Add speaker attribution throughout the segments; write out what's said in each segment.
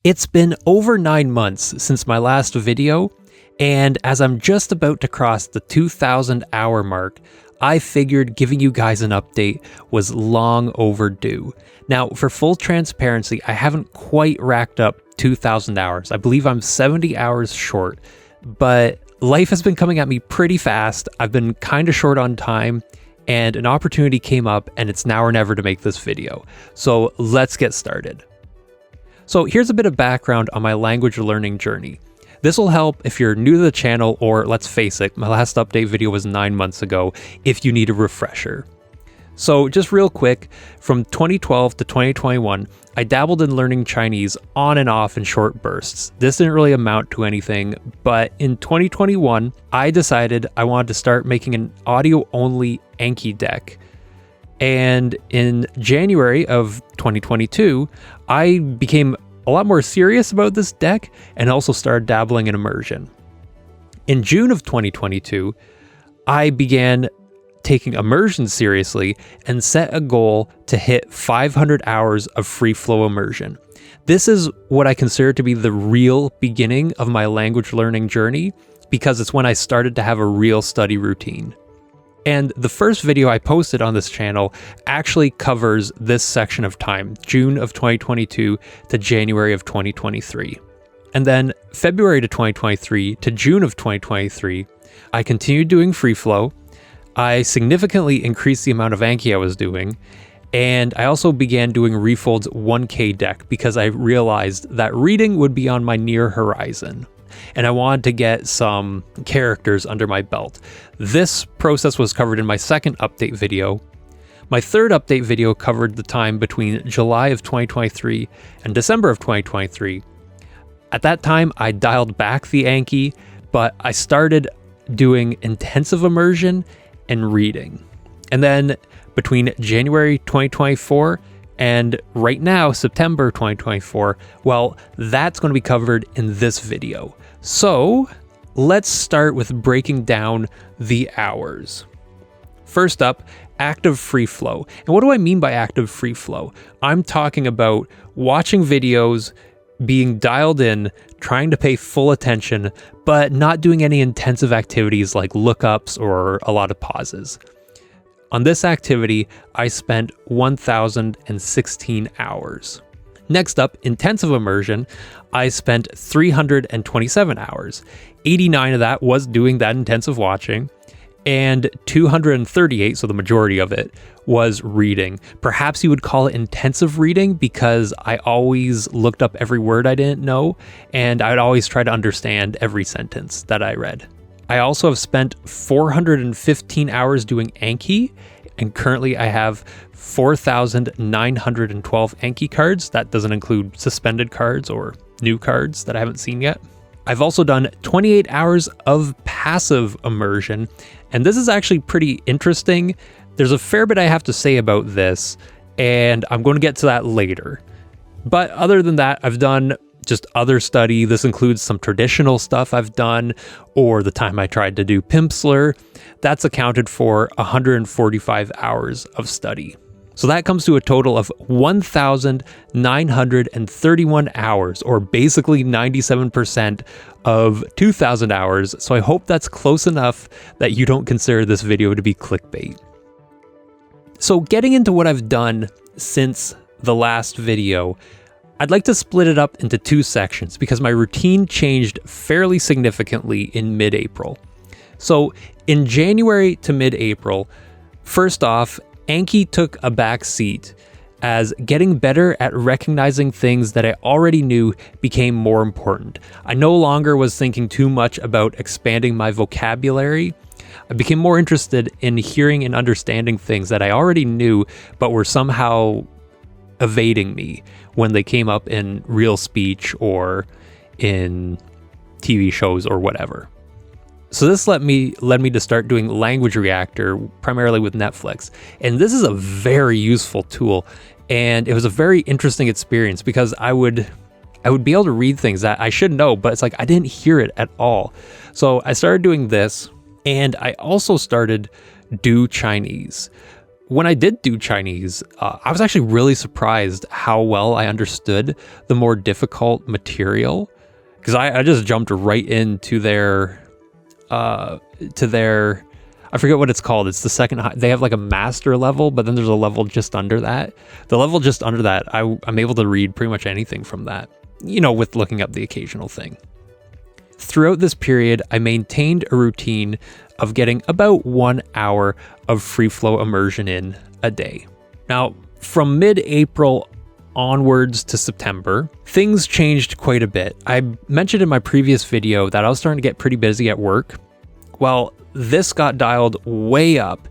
Speaker 1: It's been over 9 months since my last video, and as I'm just about to cross the 2,000 hour mark, I figured giving you guys an update was long overdue. Now, for full transparency, I haven't quite racked up 2,000 hours. I believe I'm 70 hours short, but life has been coming at me pretty fast. I've been kind of short on time, and an opportunity came up, and it's now or never to make this video. So let's get started. So here's a bit of background on my language learning journey. This will help if you're new to the channel, or let's face it, my last update video was 9 months ago, if you need a refresher. So just real quick, from 2012 to 2021, I dabbled in learning Chinese on and off in short bursts. This didn't really amount to anything, but in 2021, I decided I wanted to start making an audio-only Anki deck. And in January of 2022, I became a lot more serious about this deck and also started dabbling in Immersion. In June of 2022, I began taking Immersion seriously and set a goal to hit 500 hours of free flow immersion. This is what I consider to be the real beginning of my language learning journey, because it's when I started to have a real study routine. And the first video I posted on this channel actually covers this section of time, June of 2022 to January of 2023. And then February to 2023 to June of 2023, I continued doing free flow. I significantly increased the amount of Anki I was doing, and I also began doing Refold's 1K deck because I realized that reading would be on my near horizon, and I wanted to get some characters under my belt. This process was covered in my second update video. My third update video covered the time between July of 2023 and December of 2023. At that time, I dialed back the Anki, but I started doing intensive immersion and reading. And then between January 2024 and right now, September 2024, well, that's going to be covered in this video. So let's start with breaking down the hours. First up, active free flow. And what do I mean by active free flow? I'm talking about watching videos, being dialed in, trying to pay full attention, but not doing any intensive activities like lookups or a lot of pauses. On this activity, I spent 1,016 hours. Next up, intensive immersion, I spent 327 hours. 89 of that was doing that intensive watching, and 238, so the majority of it, was reading. Perhaps you would call it intensive reading because I always looked up every word I didn't know, and I would always try to understand every sentence that I read. I also have spent 415 hours doing Anki, and currently I have 4,912 Anki cards. That doesn't include suspended cards or new cards that I haven't seen yet. I've also done 28 hours of passive immersion, and this is actually pretty interesting. There's a fair bit I have to say about this, and I'm going to get to that later. But other than that, I've done just other study. This includes some traditional stuff I've done, or the time I tried to do Pimsleur. That's accounted for 145 hours of study. So that comes to a total of 1,931 hours, or basically 97% of 2,000 hours. So I hope that's close enough that you don't consider this video to be clickbait. So getting into what I've done since the last video, I'd like to split it up into two sections because my routine changed fairly significantly in mid-April. So in January to mid-April, first off, Anki took a back seat as getting better at recognizing things that I already knew became more important. I no longer was thinking too much about expanding my vocabulary. I became more interested in hearing and understanding things that I already knew but were somehow evading me when they came up in real speech or in TV shows or whatever. So this led me to start doing Language Reactor, primarily with Netflix. And this is a very useful tool. And it was a very interesting experience because I would be able to read things that I should know, but it's like I didn't hear it at all. So I started doing this, and I also started Do Chinese. when I did do Chinese, I was actually really surprised how well I understood the more difficult material, because I just jumped right into their, I forget what it's called. It's the second, they have like a master level, but then there's a level just under that. The level just under that, I'm able to read pretty much anything from that, you know, with looking up the occasional thing. Throughout this period, I maintained a routine of getting about 1 hour of free flow immersion in a day. Now, from mid-April onwards to September, things changed quite a bit. I mentioned in my previous video that I was starting to get pretty busy at work. Well, this got dialed way up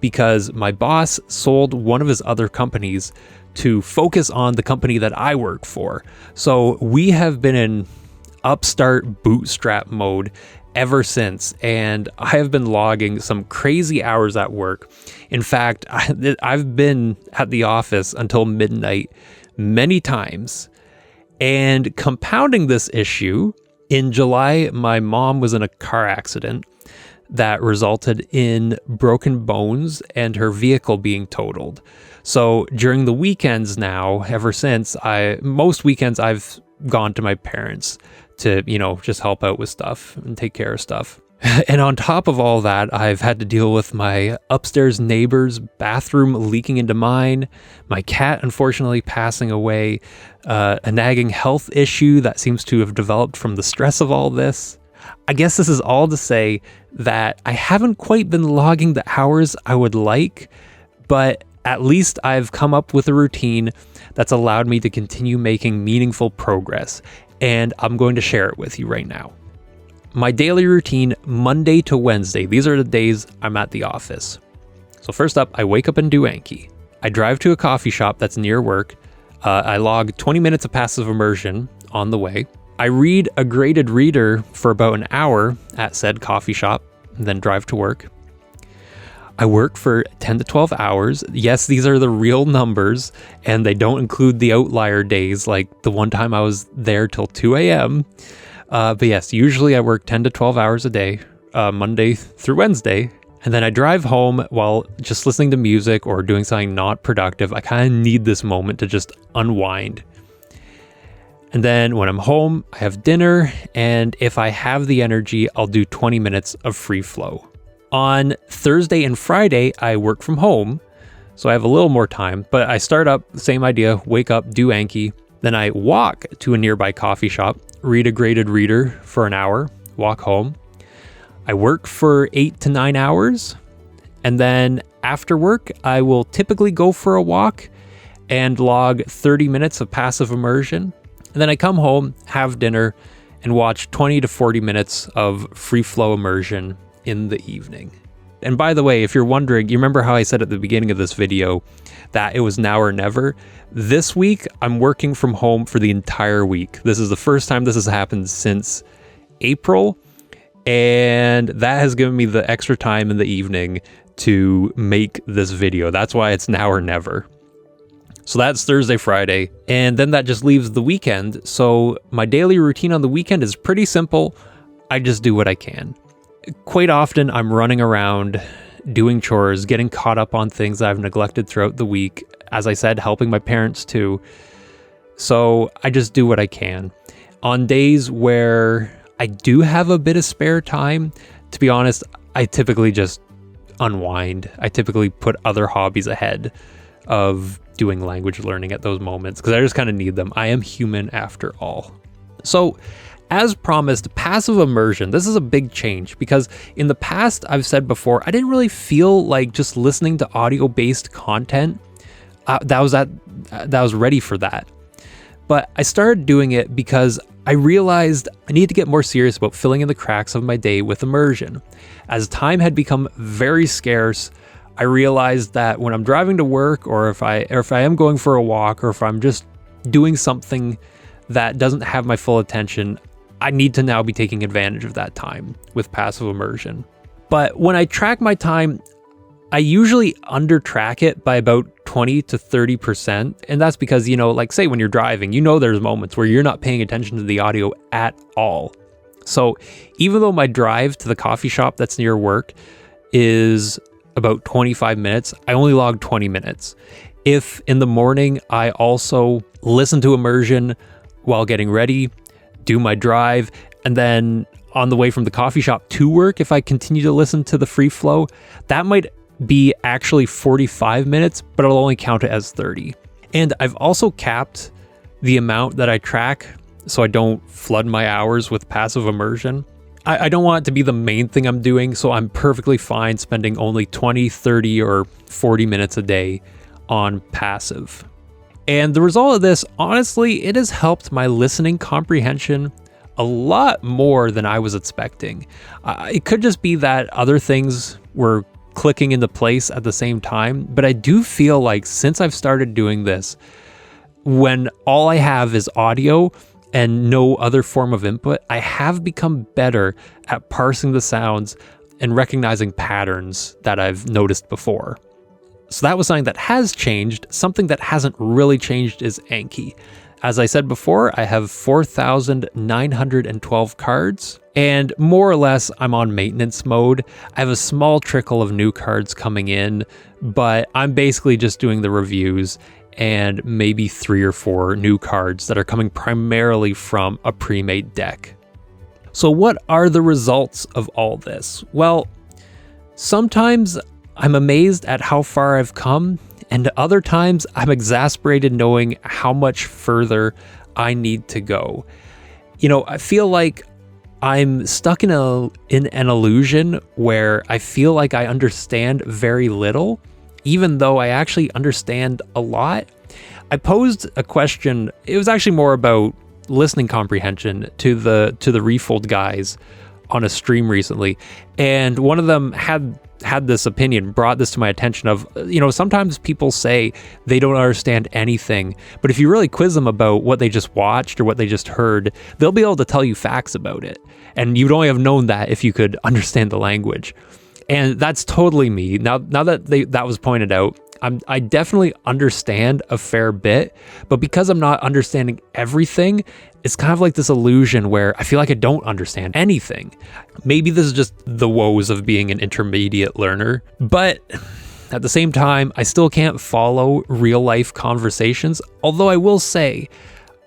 Speaker 1: because my boss sold one of his other companies to focus on the company that I work for. So we have been in upstart bootstrap mode ever since, and I have been logging some crazy hours at work. In fact, I've been at the office until midnight many times. And compounding this issue, in July, my mom was in a car accident that resulted in broken bones and her vehicle being totaled. So during the weekends now, ever since, most weekends I've gone to my parents to, you know, just help out with stuff and take care of stuff. And on top of all that, I've had to deal with my upstairs neighbor's bathroom leaking into mine, my cat unfortunately passing away, a nagging health issue that seems to have developed from the stress of all this. I guess this is all to say that I haven't quite been logging the hours I would like, but at least I've come up with a routine that's allowed me to continue making meaningful progress, and I'm going to share it with you right now. My daily routine, Monday to Wednesday, these are the days I'm at the office. So first up, I wake up and do Anki. I drive to a coffee shop that's near work. I log 20 minutes of passive immersion on the way. I read a graded reader for about an hour at said coffee shop, and then drive to work. I work for 10 to 12 hours. Yes, these are the real numbers, and they don't include the outlier days, like the one time I was there till 2 a.m. But yes, usually I work 10 to 12 hours a day, Monday through Wednesday. And then I drive home while just listening to music or doing something not productive. I kind of need this moment to just unwind. And then when I'm home, I have dinner, and if I have the energy, I'll do 20 minutes of free flow. On Thursday and Friday, I work from home, so I have a little more time, but I start up, same idea, wake up, do Anki, then I walk to a nearby coffee shop, read a graded reader for an hour, walk home. I work for 8 to 9 hours, and then after work, I will typically go for a walk and log 30 minutes of passive immersion. And then I come home, have dinner, and watch 20 to 40 minutes of free flow immersion in the evening. And by the way, if you're wondering, you remember how I said at the beginning of this video that it was now or never? This week, I'm working from home for the entire week. This is the first time this has happened since April, and that has given me the extra time in the evening to make this video. That's why it's now or never. So that's Thursday, Friday, and then that just leaves the weekend. So my daily routine on the weekend is pretty simple. I just do what I can. Quite often I'm running around doing chores, getting caught up on things that I've neglected throughout the week. As I said, helping my parents too. So I just do what I can. On days where I do have a bit of spare time, to be honest, I typically just unwind. I typically put other hobbies ahead of doing language learning at those moments because I just kind of need them. I am human after all. So as promised, passive immersion, this is a big change because in the past, I've said before, I didn't really feel like just listening to audio-based content that was ready for that. But I started doing it because I realized I need to get more serious about filling in the cracks of my day with immersion. As time had become very scarce, I realized that when I'm driving to work, or if I am going for a walk, or if I'm just doing something that doesn't have my full attention, I need to now be taking advantage of that time with passive immersion. But when I track my time, I usually under-track it by about 20 to 30%. And that's because, you know, like say when you're driving, you know there's moments where you're not paying attention to the audio at all. So even though my drive to the coffee shop that's near work is about 25 minutes, I only log 20 minutes. If in the morning I also listen to Immersion while getting ready, do my drive, and then on the way from the coffee shop to work, if I continue to listen to the free flow, that might be actually 45 minutes, but I'll only count it as 30. And I've also capped the amount that I track so I don't flood my hours with passive immersion. I don't want it to be the main thing I'm doing, so I'm perfectly fine spending only 20, 30, or 40 minutes a day on passive. And the result of this, honestly, it has helped my listening comprehension a lot more than I was expecting. It could just be that other things were clicking into place at the same time, but I do feel like since I've started doing this, when all I have is audio and no other form of input, I have become better at parsing the sounds and recognizing patterns that I've noticed before. So that was something that has changed. Something that hasn't really changed is Anki. As I said before, I have 4,912 cards, and more or less I'm on maintenance mode. I have a small trickle of new cards coming in, but I'm basically just doing the reviews and maybe 3 or 4 new cards that are coming primarily from a pre-made deck. So what are the results of all this? Well, sometimes I'm amazed at how far I've come, and other times I'm exasperated knowing how much further I need to go. You know, I feel like I'm stuck in an illusion where I feel like I understand very little, even though I actually understand a lot. I posed a question, it was actually more about listening comprehension to the Refold guys on a stream recently, and one of them had this opinion, brought this to my attention of, you know, sometimes people say they don't understand anything, but if you really quiz them about what they just watched or what they just heard, they'll be able to tell you facts about it. And you'd only have known that if you could understand the language. And that's totally me. Now that that was pointed out, I definitely understand a fair bit, but because I'm not understanding everything, it's kind of like this illusion where I feel like I don't understand anything. Maybe this is just the woes of being an intermediate learner, but at the same time, I still can't follow real life conversations. Although I will say,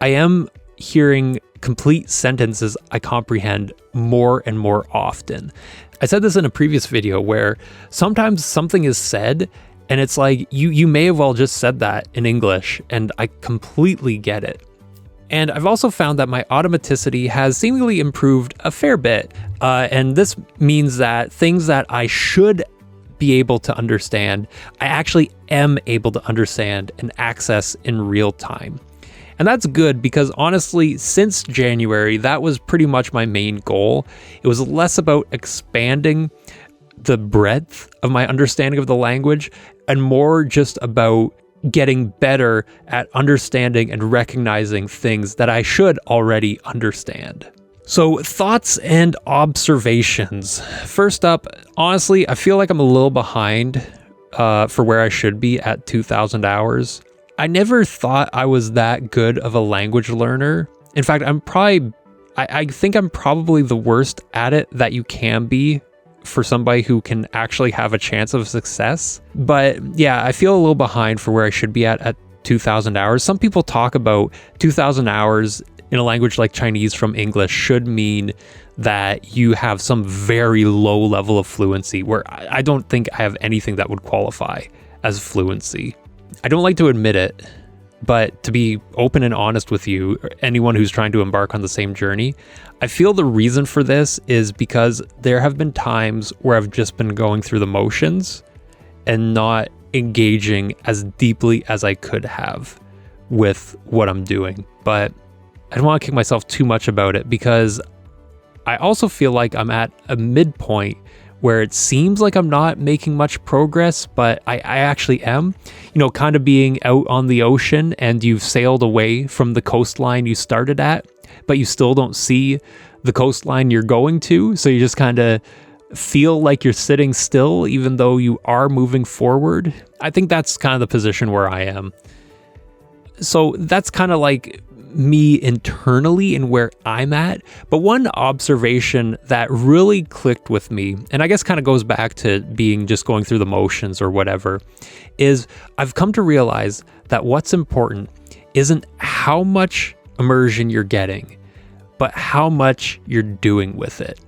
Speaker 1: I am hearing complete sentences I comprehend more and more often. I said this in a previous video where sometimes something is said and it's like, you may have well just said that in English, and I completely get it. And I've also found that my automaticity has seemingly improved a fair bit. And this means that things that I should be able to understand, I actually am able to understand and access in real time. And that's good because honestly, since January, that was pretty much my main goal. It was less about expanding the breadth of my understanding of the language and more just about getting better at understanding and recognizing things that I should already understand. So, thoughts and observations. First up, honestly, I feel like I'm a little behind for where I should be at 2,000 hours. I never thought I was that good of a language learner. In fact, I think I'm probably the worst at it that you can be for somebody who can actually have a chance of success. But yeah, I feel a little behind for where I should be at 2,000 hours. Some people talk about 2,000 hours in a language like Chinese from English should mean that you have some very low level of fluency, where I don't think I have anything that would qualify as fluency. I don't like to admit it, but to be open and honest with you, anyone who's trying to embark on the same journey, I feel the reason for this is because there have been times where I've just been going through the motions and not engaging as deeply as I could have with what I'm doing. But I don't want to kick myself too much about it because I also feel like I'm at a midpoint where it seems like I'm not making much progress, but I actually am. You know, kind of being out on the ocean and you've sailed away from the coastline you started at, but you still don't see the coastline you're going to. So you just kind of feel like you're sitting still, even though you are moving forward. I think that's kind of the position where I am. So that's kind of like me internally and where I'm at, but one observation that really clicked with me, and I guess kind of goes back to being just going through the motions or whatever, is I've come to realize that what's important isn't how much immersion you're getting, but how much you're doing with it.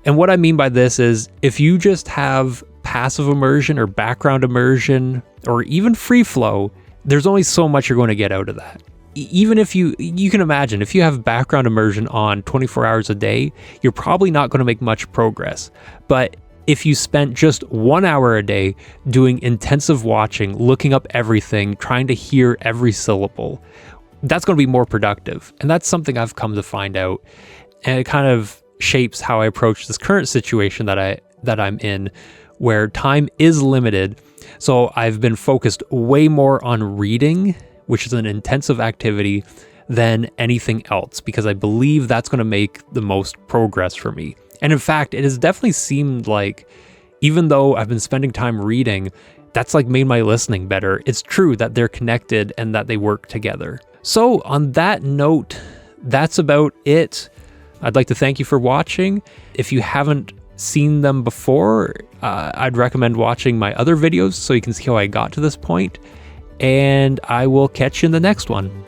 Speaker 1: And what I mean by this is if you just have passive immersion or background immersion or even free flow, there's only so much you're going to get out of that. Even if you can imagine, if you have background immersion on 24 hours a day, you're probably not going to make much progress. But if you spent just 1 hour a day doing intensive watching, looking up everything, trying to hear every syllable, that's going to be more productive. And that's something I've come to find out. And it kind of shapes how I approach this current situation that I'm in, where time is limited. So I've been focused way more on reading, which is an intensive activity, than anything else, because I believe that's going to make the most progress for me. And in fact, it has definitely seemed like, even though I've been spending time reading, that's like made my listening better. It's true that they're connected and that they work together. So on that note, that's about it. I'd like to thank you for watching. If you haven't seen them before, I'd recommend watching my other videos so you can see how I got to this point. And I will catch you in the next one.